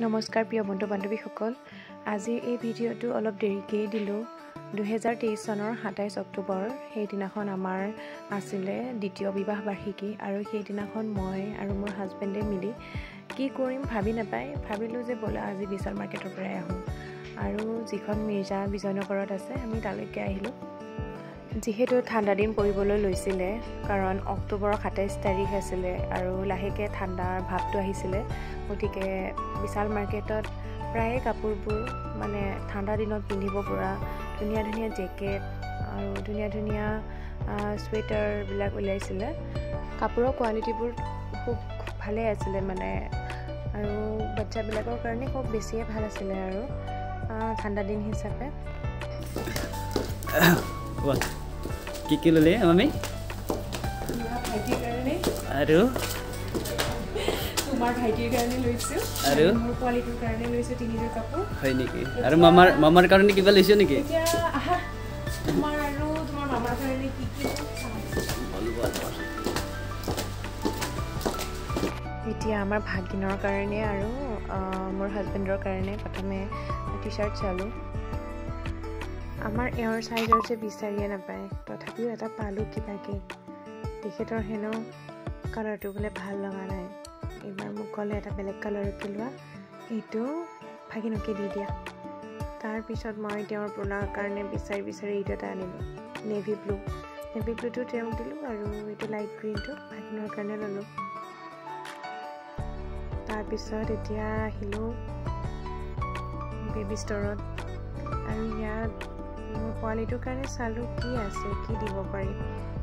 নমস্কাৰ প্ৰিয় বন্ধু বান্ধৱীসকল, আজি এই ভিডিঅ'টো অলপ দেৰিকৈ দিলোঁ। 2023 চনৰ 27 অক্টোবৰ সেইদিনাখন আমাৰ আছিলে দ্বিতীয় বিবাহ বাৰ্ষিকী আৰু সেইদিনাখন মই আৰু মোৰ হাজবেণ্ডে মিলি কি কৰিম ভাবি নাপাই ভাবিলোঁ যে ব'লা আজি বিশাল মাৰ্কেটৰ পৰাই আহোঁ আৰু যিখন মিৰ্জা বিজয়নগৰত আছে আমি তালৈকে আহিলোঁ। যিহেতু ঠাণ্ডা দিন পৰিবলৈ লৈছিলে কাৰণ অক্টোবৰৰ 27 তাৰিখ আছিলে আৰু লাহেকৈ ঠাণ্ডাৰ ভাৱটো আহিছিলে, গতিকে বিশাল মাৰ্কেটত প্ৰায়ে কাপোৰবোৰ মানে ঠাণ্ডা দিনত পিন্ধিব পৰা ধুনীয়া ধুনীয়া জেকেট আৰু ধুনীয়া ধুনীয়া চুৱেটাৰবিলাক ওলাইছিলে। কাপোৰৰ কোৱালিটিবোৰ খুব ভালেই আছিলে মানে আৰু বাচ্চাবিলাকৰ কাৰণে খুব বেছিয়ে ভাল আছিলে আৰু ঠাণ্ডা দিন হিচাপে। কি ললে মামি ভাইটিৰ কাৰণে আৰু তোমাৰ ভাইটিৰ কাৰণে লৈছো আৰু মোৰ পোৱালিটোৰ কাৰণে লৈছো তিনিযোৰ কাপোৰ। হয় নেকি? আৰু মামাৰ কাৰণে কিবা লৈছো নেকি? এতিয়া আহা তোমাৰ আৰু তোমাৰ মামাৰ কাৰণে কি কি এতিয়া আমাৰ ভাগিনৰ কাৰণে আৰু মোৰ হাজবেণ্ডৰ কাৰণে প্ৰথমে টি চাৰ্ট চালোঁ। আমাৰ এওঁৰ চাইজৰ যে বিচাৰিয়ে নাপায়, তথাপিও এটা পালোঁ কিবাকৈ। তেখেতৰ হেনো কালাৰটো বোলে ভাল লগা নাই, এইবাৰ মোক ক'লে এটা বেলেগ কালাৰকে লোৱা, এইটো ভাগিনকে দি দিয়া। তাৰপিছত মই তেওঁৰ পুৰণাৰ কাৰণে বিচাৰি এইটো এটা আনিলোঁ, নেভি ব্লুটো তেওঁক দিলোঁ আৰু এইটো লাইট গ্ৰীণটো ভাগিনৰ কাৰণে ল'লোঁ। তাৰপিছত এতিয়া আহিলোঁ বেবী ষ্টৰত আৰু ইয়াত মোৰ পোৱালিটোৰ কাৰণে চালোঁ কি আছে, কি দিব পাৰি,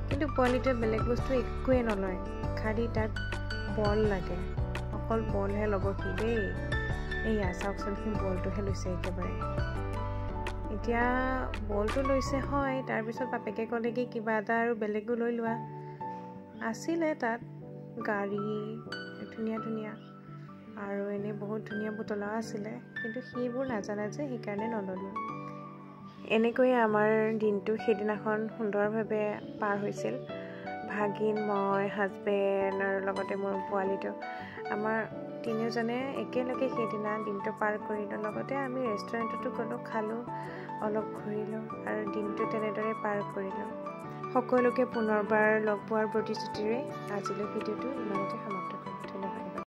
কিন্তু পোৱালিটোৱে বেলেগ বস্তু একোৱে নলয়, খালি তাক বল লাগে, অকল বলহে ল'ব সি দেই। এইয়া চাওকচোন, সি বলটোহে লৈছে একেবাৰে। এতিয়া বলটো লৈছে হয়, তাৰপিছত বাপেকে ক'লে কি কিবা এটা আৰু বেলেগো লৈ লোৱা। আছিলে তাত গাড়ী ধুনীয়া ধুনীয়া আৰু এনেই বহুত ধুনীয়া পুতলাও আছিলে, কিন্তু সেইবোৰ নাজানে যে সেইকাৰণে নল'লোঁ। এনেকৈয়ে আমাৰ দিনটো সেইদিনাখন সুন্দৰভাৱে পাৰ হৈছিল। ভাগিন, মই, হাজবেণ্ড আৰু লগতে মোৰ পোৱালিটো, আমাৰ তিনিওজনে একেলগে সেইদিনা দিনটো পাৰ কৰিলোঁ। লগতে আমি ৰেষ্টুৰেণ্টতো গ'লোঁ, খালোঁ, অলপ ঘূৰিলোঁ আৰু দিনটো তেনেদৰে পাৰ কৰিলোঁ। সকলোকে পুনৰবাৰ লগ পোৱাৰ প্ৰতিশ্ৰুতিৰে আজিলৈ ভিডিঅ'টো ইমানতে সমাপ্ত।